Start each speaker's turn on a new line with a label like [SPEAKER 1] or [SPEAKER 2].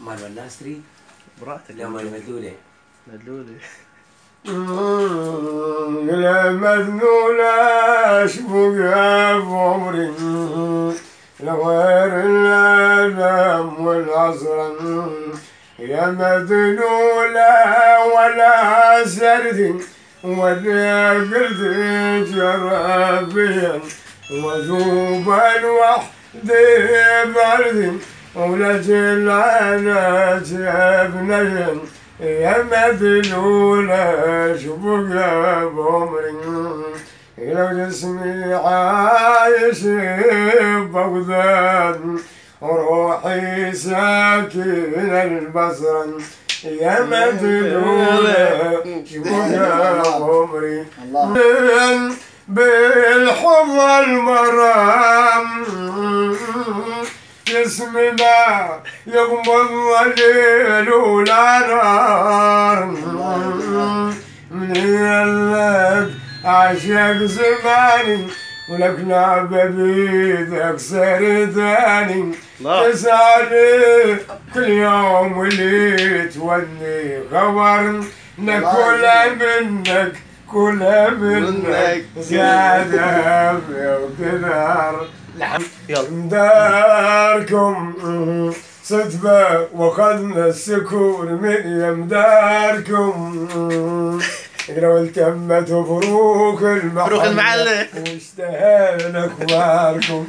[SPEAKER 1] مال والناصري
[SPEAKER 2] براحتك.
[SPEAKER 1] لا مال مدلولة.
[SPEAKER 2] مدلولة.
[SPEAKER 3] يا مذنولة شبقى بعمري لغير الألم والعصر. يا مذنولة ولا سردي ولا قلت جرابيا وذوب الوحد بردي ولا جلعنا جبنيا. يا مذلولة شبقى بعمري لو جسمي عايش ببغداد وروحي ساكن البصرة. يا مذلولة شبقى بعمري بالحب المرام جسمي ما يغمض الليل ولا نار. من لك عشق زماني ولك لعبة بيدك سرداني. تسألني كل يوم واللي تولي خبر ناكل منك كل منك زيادة وكثر. داركم صدفة وخذنا السكون من يمداركم. لو التمت فروخ المعلة واشتهينا كباركم.